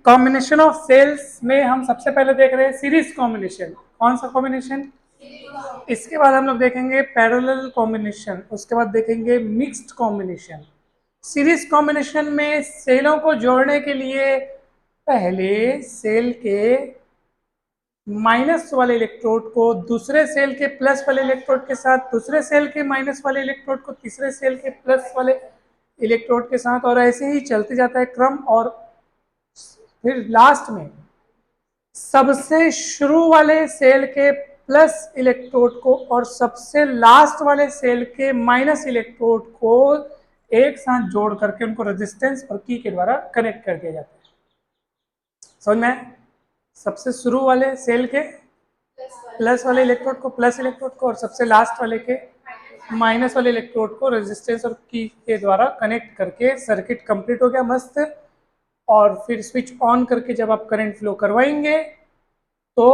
Combination of sales में हम सबसे पहले देख रहे हैं सीरीज कॉम्बिनेशन। कौन सा कॉम्बिनेशन? इसके बाद हम लोग देखेंगे पैरेलल कॉम्बिनेशन, उसके बाद देखेंगे मिक्स्ड कॉम्बिनेशन। सीरीज कॉम्बिनेशन में सेलों को जोड़ने के लिए पहले सेल के माइनस वाले इलेक्ट्रोड को दूसरे सेल के प्लस वाले इलेक्ट्रोड के साथ, दूसरे सेल के माइनस वाले इलेक्ट्रोड को तीसरे सेल के प्लस वाले इलेक्ट्रोड के साथ, और ऐसे ही चलते जाता है क्रम। और फिर लास्ट में सबसे शुरू वाले सेल के प्लस इलेक्ट्रोड को और सबसे लास्ट वाले सेल के माइनस इलेक्ट्रोड को एक साथ जोड़ करके उनको रेजिस्टेंस और की के द्वारा कनेक्ट कर दिया जाता है। समझ में? सबसे शुरू वाले सेल के प्लस वाले इलेक्ट्रोड को, प्लस इलेक्ट्रोड को, और सबसे लास्ट वाले के माइनस वाले इलेक्ट्रोड को रेजिस्टेंस और की के द्वारा कनेक्ट करके सर्किट कंप्लीट हो गया मस्त। और फिर स्विच ऑन करके जब आप करंट फ्लो करवाएंगे तो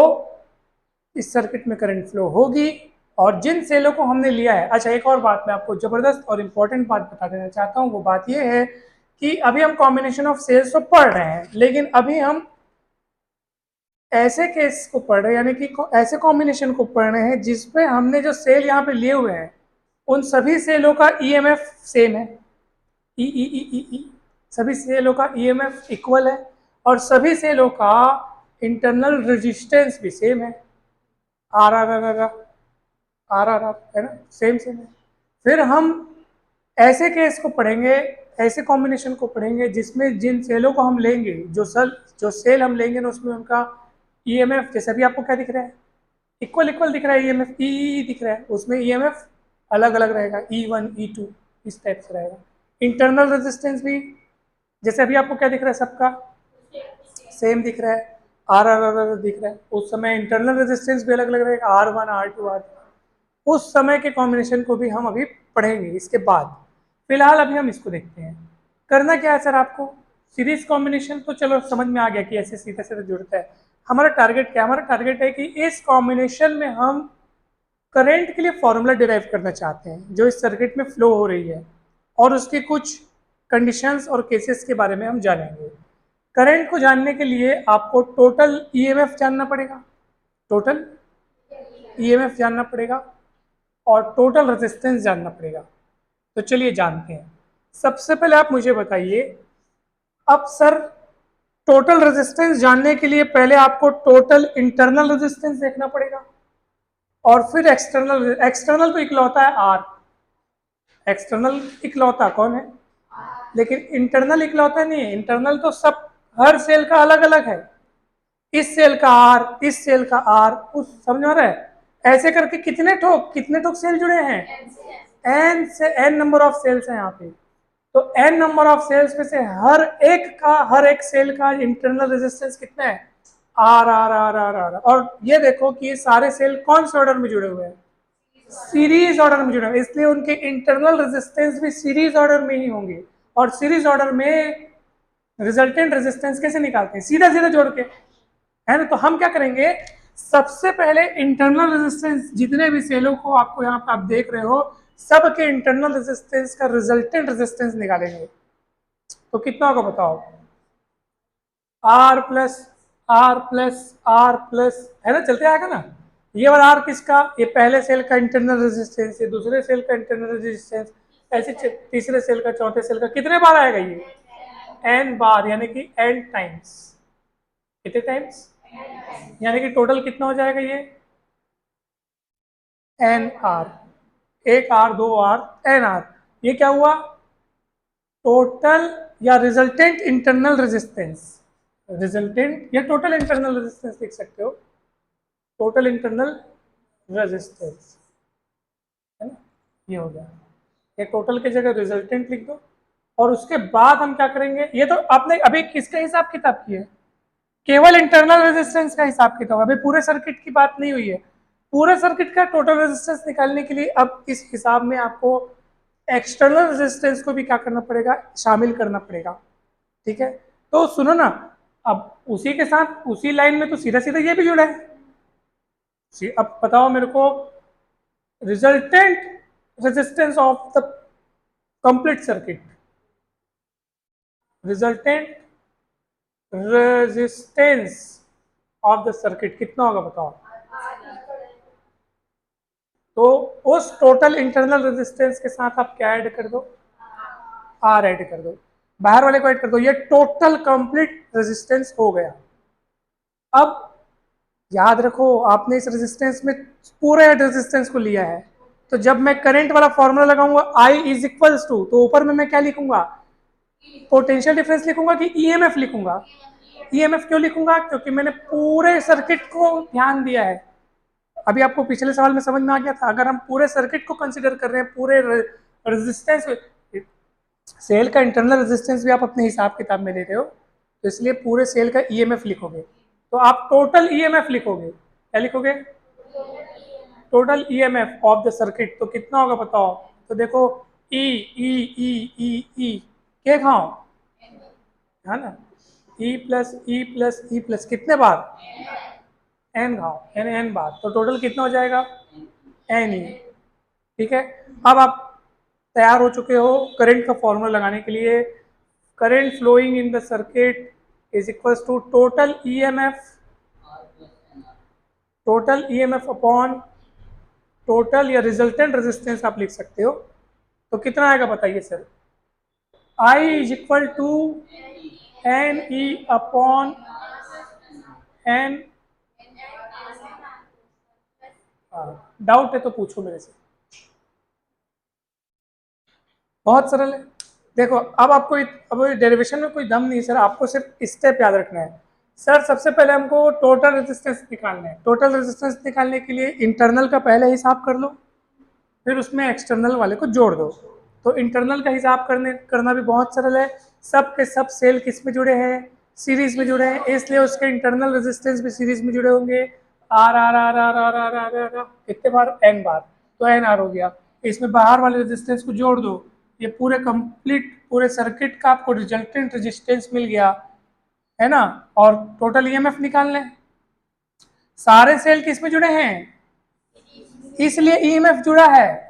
इस सर्किट में करंट फ्लो होगी। और जिन सेलों को हमने लिया है, अच्छा एक और बात मैं आपको जबरदस्त और इम्पोर्टेंट बात बता देना चाहता हूँ, वो बात ये है कि अभी हम कॉम्बिनेशन ऑफ सेल्स तो पढ़ रहे हैं, लेकिन अभी हम ऐसे केस को पढ़ रहे हैं, यानी कि ऐसे कॉम्बिनेशन को पढ़ रहे हैं जिसमें हमने जो सेल यहाँ पे लिए हुए हैं उन सभी सेलों का ईएमएफ सेम है, ई ई ई ई ई सभी सेलों का ईएमएफ इक्वल है, और सभी सेलों का इंटरनल रेजिस्टेंस भी सेम है, R R R R R R R है ना, सेम सेम है। फिर हम ऐसे केस को पढ़ेंगे, ऐसे कॉम्बिनेशन को पढ़ेंगे जिसमें जिन सेलों को हम लेंगे, जो सेल हम लेंगे ना, उसमें उनका ईएमएफ, जैसे अभी आपको क्या दिख रहा है, इक्वल इक्वल दिख रहा है, ईएमएफ ई दिख रहा है, उसमें ईएमएफ अलग अलग रहेगा, E1 E2 इस टाइप से रहेगा। इंटरनल रेजिस्टेंस भी जैसे अभी आपको क्या दिख रहा है, सबका सेम दिख रहा है, आर आर आर आर दिख रहा है, उस समय इंटरनल रेजिस्टेंस भी अलग अलग रहेगा, R1 R2 R3। उस समय के कॉम्बिनेशन को भी हम अभी पढ़ेंगे इसके बाद। फिलहाल अभी हम इसको देखते हैं। करना क्या है सर आपको? सीरीज कॉम्बिनेशन तो चलो समझ में आ गया कि ऐसे सीधे सीधे जुड़ता है। हमारा टारगेट क्या है? हमारा टारगेट है कि इस कॉम्बिनेशन में हम करंट के लिए फॉर्मूला डिराइव करना चाहते हैं जो इस सर्किट में फ्लो हो रही है, और उसके कुछ कंडीशंस और केसेस के बारे में हम जानेंगे। करंट को जानने के लिए आपको टोटल ईएमएफ जानना पड़ेगा, टोटल ईएमएफ जानना पड़ेगा, और टोटल रेजिस्टेंस जानना पड़ेगा। तो चलिए जानते हैं। सबसे पहले आप मुझे बताइए, अब सर टोटल रेजिस्टेंस जानने के लिए पहले आपको टोटल इंटरनल रेजिस्टेंस देखना पड़ेगा, और फिर एक्सटर्नल। एक्सटर्नल तो इकलौता है आर, एक्सटर्नल इकलौता कौन है, लेकिन इंटरनल इकलौता नहीं है। इंटरनल तो सब हर सेल का अलग अलग है, इस सेल का आर, इस सेल का आर, उस समझ में आ रहा है? ऐसे करके कितने ठोक सेल जुड़े हैं, एन से एन नंबर ऑफ सेल्स हैं यहाँ पे। तो एन नंबर ऑफ सेल्स में से हर एक सेल का इंटरनल रेजिस्टेंस कितना है, R R R R R. और ये देखो कि ये सारे सेल कौन से ऑर्डर में जुड़े हुए हैं, सीरीज ऑर्डर में जुड़े हुए, इसलिए उनके इंटरनल रेजिस्टेंस भी सीरीज ऑर्डर में ही होंगे। और सीरीज ऑर्डर में रिजल्टेंट रेजिस्टेंस कैसे निकालते हैं, सीधा सीधा जोड़ के, है ना। तो हम क्या करेंगे, सबसे पहले इंटरनल रेजिस्टेंस जितने भी सेलों को आपको यहाँ पे आप देख रहे हो, सबके इंटरनल रेजिस्टेंस का रिजल्टेंट रेजिस्टेंस निकालेंगे। तो कितना होगा बताओ, R plus R plus R plus, है ना, चलते आएगा ना। ये वाला आर किसका, ये पहले सेल का इंटरनल रेजिस्टेंस, ये दूसरे सेल का इंटरनल रेजिस्टेंस, ऐसे तीसरे सेल का, चौथे सेल का, कितने बार आएगा ये, एन बार, यानी कि एन टाइम्स। कितने टाइम्स, यानी कि टोटल कितना हो जाएगा ये, एन आर, एक आर, दो आर, एन आर। ये क्या हुआ, टोटल या रिजल्टेंट इंटरनल रेजिस्टेंस, रिजल्टेंट या टोटल इंटरनल रेजिस्टेंस लिख सकते हो, टोटल इंटरनल रेजिस्टेंस, है ना, ये हो गया। ये टोटल की जगह रिजल्टेंट लिख दो। और उसके बाद हम क्या करेंगे, ये तो आपने अभी किसका हिसाब किताब किया है, केवल इंटरनल रेजिस्टेंस का हिसाब किताब, अभी पूरे सर्किट की बात नहीं हुई है। पूरे सर्किट का टोटल रेजिस्टेंस निकालने के लिए अब इस हिसाब में आपको एक्सटर्नल रेजिस्टेंस को भी क्या करना पड़ेगा, शामिल करना पड़ेगा। ठीक है, तो सुनो ना, अब उसी के साथ उसी लाइन में तो सीधा सीधा ये भी जुड़ा है। अब बताओ मेरे को, resultant resistance of the complete circuit, resultant resistance of the circuit कितना होगा बताओ। तो उस टोटल इंटरनल रेजिस्टेंस के साथ आप क्या ऐड कर दो, आर ऐड कर दो, बाहर वाले को ऐड कर दो, ये टोटल कंप्लीट रेजिस्टेंस हो गया। अब याद रखो आपने इस रेजिस्टेंस में पूरे रेजिस्टेंस को लिया है, तो जब मैं करंट वाला फॉर्मूला लगाऊंगा I इज इक्वल्स टू, तो ऊपर में मैं क्या लिखूंगा, पोटेंशियल डिफरेंस लिखूंगा कि ईएमएफ लिखूंगा। ईएमएफ क्यों लिखूंगा, क्योंकि मैंने पूरे सर्किट को ध्यान दिया है। अभी आपको पिछले सवाल में समझ में आ गया था, अगर हम पूरे सर्किट को कंसिडर कर रहे हैं, पूरे रेजिस्टेंस, सेल का इंटरनल रेजिस्टेंस भी आप अपने हिसाब किताब में ले रहे हो, तो इसलिए पूरे सेल का ईएमएफ लिखोगे, तो आप टोटल ईएमएफ लिखोगे। क्या लिखोगे, total EMF of the circuit. तो कितना होगा बताओ, तो देखो ई ई ई ई ई के खाओ है ना, E plus E plus E plus कितने बार, एन घाव एन एन बार, तो टोटल कितना हो जाएगा, एन ई। ठीक है, अब आप तैयार हो चुके हो करंट का फॉर्मूला लगाने के लिए। Current flowing in the circuit is equals to total EMF, total EMF upon total या रिजल्टेंट रेजिस्टेंस आप लिख सकते हो। तो कितना आएगा बताइए sir, I is equal to N E upon N. Doubt है तो पूछो मेरे से, बहुत सरल है। देखो अब आपको अब डेरिवेशन में कोई दम नहीं सर, आपको सिर्फ स्टेप याद रखना है। सर सबसे पहले हमको टोटल रेजिस्टेंस निकालना है। टोटल रेजिस्टेंस निकालने के लिए इंटरनल का पहले हिसाब कर लो, फिर उसमें एक्सटर्नल वाले को जोड़ दो। तो इंटरनल का हिसाब करना भी बहुत सरल है। सब के सब सेल किस में जुड़े हैं, सीरीज में जुड़े हैं, इसलिए उसके इंटरनल रेजिस्टेंस भी सीरीज में जुड़े होंगे। R R R R R R R R कितने बार, एन बार, तो एन आर हो गया। इसमें बाहर वाले रेजिस्टेंस को जोड़ दो, ये पूरे कंप्लीट पूरे सर्किट का आपको रिजल्टेंट रेजिस्टेंस मिल गया है ना। और टोटल ईएमएफ निकाल लें। सारे सेल किस में जुड़े हैं, इसलिए ईएमएफ जुड़ा है।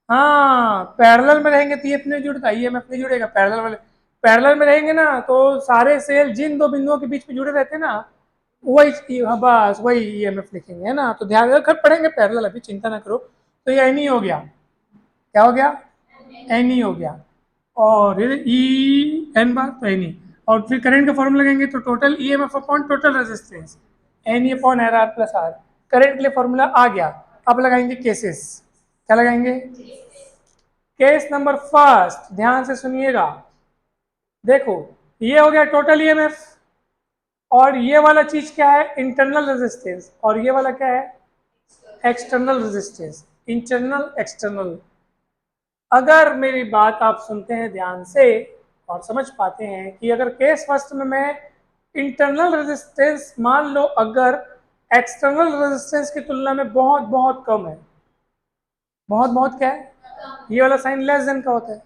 हाँ पैरेलल में रहेंगे तो ईएमएफ नहीं जुड़ता, ईएमएफ नहीं जुड़ेगा। पैरेलल वाले पैरेलल में रहेंगे ना, तो सारे सेल जिन दो बिंदुओं के बीच में जुड़े रहते हैं ना, वही, हाँ बस वही ईएमएफ लिखेंगे है ना। तो ध्यान रखकर पढ़ेंगे पैरेलल, अभी चिंता ना करो। तो ये एन ई हो गया, क्या हो गया, एन ई हो गया, और ई एन बार तो एन ई। और फिर करंट का फॉर्मूला लगाएंगे तो total EMF upon total resistance, N E upon R R plus R. Current के लिए फॉर्मूला आ गया। अब लगाएंगे केसेस, क्या लगाएंगे, केस नंबर फर्स्ट, ध्यान से सुनिएगा। देखो ये हो गया टोटल ईएमएफ, और ये वाला चीज क्या है, इंटरनल रेजिस्टेंस, और ये वाला क्या है, एक्सटर्नल रेजिस्टेंस। इंटरनल एक्सटर्नल, अगर मेरी बात आप सुनते हैं ध्यान से और समझ पाते हैं कि अगर केस फर्स्ट में मैं इंटरनल रेजिस्टेंस मान लो अगर एक्सटर्नल रेजिस्टेंस की तुलना में बहुत बहुत कम है, बहुत बहुत क्या है, ये वाला साइन लेस देन का होता है।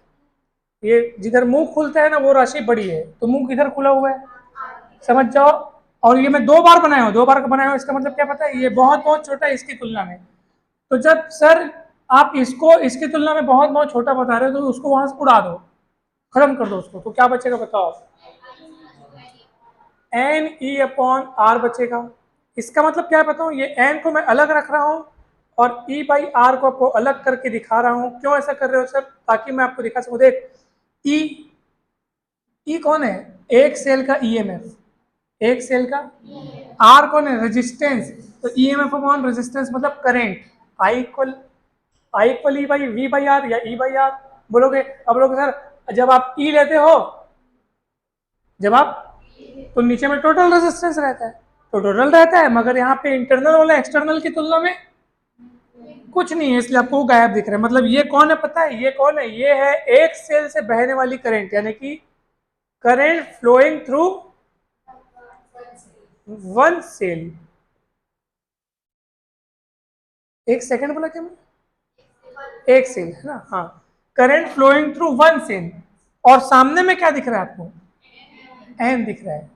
ये जिधर मुंह खुलता है ना वो राशि बड़ी है, तो मुंह किधर खुला हुआ है, समझ जाओ। और ये मैं दो बार बनाया हूँ, दो बार का बनाया हूँ, इसका मतलब क्या पता है, ये बहुत बहुत छोटा है इसकी तुलना में। तो जब सर आप इसको इसकी तुलना में बहुत बहुत छोटा बता रहे हो, तो उसको वहां से उड़ा दो, खत्म कर दो उसको, तो क्या बचेगा बताओ, एन ई अपॉन आर बचेगा। इसका मतलब क्या बताऊं, ये एन को मैं अलग रख रहा हूं और ई बाई आर को आपको अलग करके दिखा रहा हूं। क्यों ऐसा कर रहे हो सर, ताकि मैं आपको दिखा सकूं। देख ई, ई कौन है, एक सेल का ईएमएफ, एक सेल का, आर कौन है, रेजिस्टेंस, तो ईएमएफ अपॉन रेजिस्टेंस मतलब current. I equal E by V by R या ई बाई आर बोलोगे। अब बोलोगे सर जब आप ई लेते हो, जब आप, तो नीचे में टोटल रेजिस्टेंस रहता है, तो टोटल रहता है, मगर यहाँ पे इंटरनल वाला एक्सटर्नल की तुलना में कुछ नहीं है, इसलिए आपको गायब दिख रहा है। मतलब ये कौन है पता है, ये कौन है, ये है एक सेल से बहने वाली करंट, यानी कि current flowing through one cell. एक सेकंड बोला क्या मैं, एक सेल है ना, हाँ, current flowing through one cell. और सामने में क्या दिख रहा है आपको, एन दिख रहा है।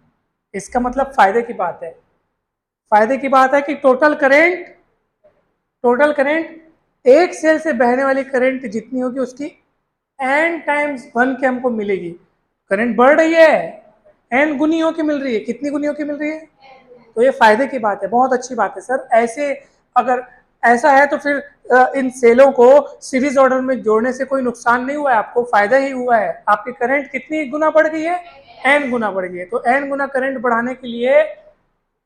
इसका मतलब फायदे की बात है, फायदे की बात है कि टोटल करंट एक सेल से बहने वाली करंट जितनी होगी उसकी एन टाइम्स वन के हमको मिलेगी। करंट बढ़ रही है, n गुनियों की मिल रही है। कितनी गुनियों की मिल रही है? तो ये फायदे की बात है, बहुत अच्छी बात है सर। ऐसे अगर ऐसा है तो फिर इन सेलों को सीरीज ऑर्डर में जोड़ने से कोई नुकसान नहीं हुआ है, आपको फायदा ही हुआ है। आपकी करंट कितनी गुना बढ़ गई है? n गुना बढ़ गई है। तो n गुना करंट बढ़ाने के लिए,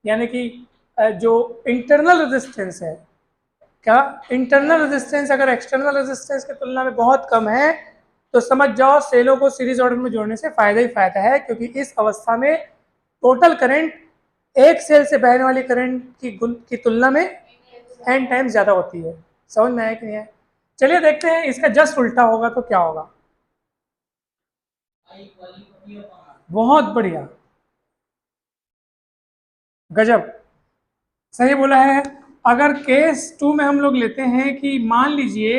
यानी कि जो इंटरनल रेजिस्टेंस है, क्या इंटरनल रेजिस्टेंस अगर एक्सटर्नल रेजिस्टेंस की तुलना में बहुत कम है तो समझ जाओ सेलों को सीरीज ऑर्डर में जोड़ने से फायदा ही फायदा है, क्योंकि इस अवस्था में टोटल करंट एक सेल से बहने वाली करंट की तुलना में n टाइम्स ज्यादा होती है। समझ में आया कि नहीं है? चलिए देखते हैं इसका जस्ट उल्टा होगा तो क्या होगा। बहुत बढ़िया, गजब, सही बोला है। अगर केस 2 में हम लोग लेते हैं कि मान लीजिए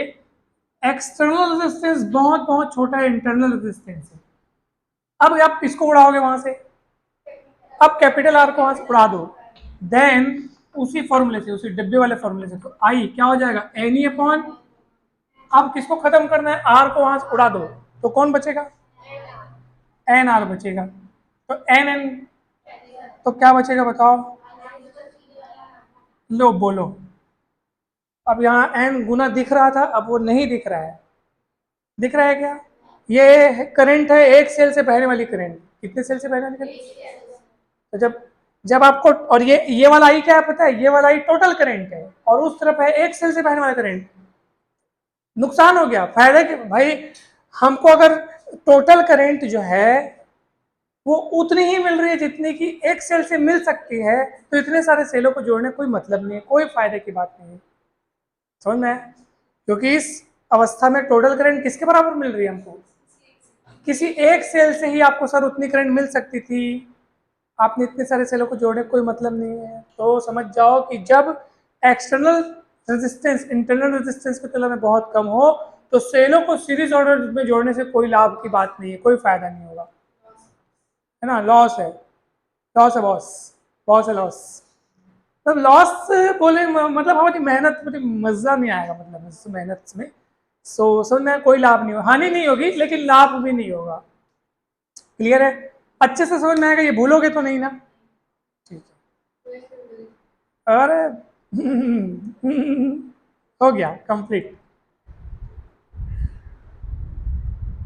एक्सटर्नल रेजिस्टेंस बहुत बहुत छोटा है, इंटरनल रेजिस्टेंस है। अब आप इसको उड़ाओगे वहां से, अब कैपिटल आर को वहां से उड़ा दो, देन उसी फॉर्मूले से, उसी डिब्बे वाले फॉर्मूले से, तो आई क्या हो जाएगा? एन ई अपॉन, अब किसको खत्म करना है? आर को वहां से उड़ा दो, तो कौन बचेगा? एन आर बचेगा। तो एन एन, तो क्या बचेगा बताओ? लो बोलो। अब यहाँ एन गुना दिख रहा था, अब वो नहीं दिख रहा है। दिख रहा है क्या? ये करंट है एक सेल से बहने वाली करंट। कितने सेल से बहने वाली करंट? तो जब जब आपको, और ये वाला आई क्या है पता है? ये वाला आई टोटल करंट है, और उस तरफ है एक सेल से बहने वाला करंट। नुकसान हो गया, फायदा कि भाई हमको अगर टोटल करंट जो है वो उतनी ही मिल रही है जितनी कि एक सेल से मिल सकती है, तो इतने सारे सेलों को जोड़ने कोई मतलब नहीं है, कोई फायदे की बात नहीं है। समझ में आया? क्योंकि इस अवस्था में टोटल करंट किसके बराबर मिल रही है हमको? किसी एक सेल से ही आपको सर उतनी करंट मिल सकती थी, आपने इतने सारे सेलों को जोड़ने कोई मतलब नहीं है। तो समझ जाओ कि जब एक्सटर्नल रेजिस्टेंस इंटरनल रेजिस्टेंस की तुलना में बहुत कम हो तो सेलों को सीरीज ऑर्डर में जोड़ने से कोई लाभ की बात नहीं है, कोई फायदा नहीं होगा, है ना? लॉस है, लॉस है बॉस, बॉस है लॉस। तब लॉस बोले मतलब हमारी मेहनत, मुझे मजा नहीं आएगा, मतलब इस मेहनत में समझ में कोई लाभ नहीं होगा, हानि नहीं होगी लेकिन लाभ भी नहीं होगा। क्लियर है? अच्छे से समझ में आएगा, ये भूलोगे तो नहीं ना? ठीक है। अरे हो गया कंप्लीट।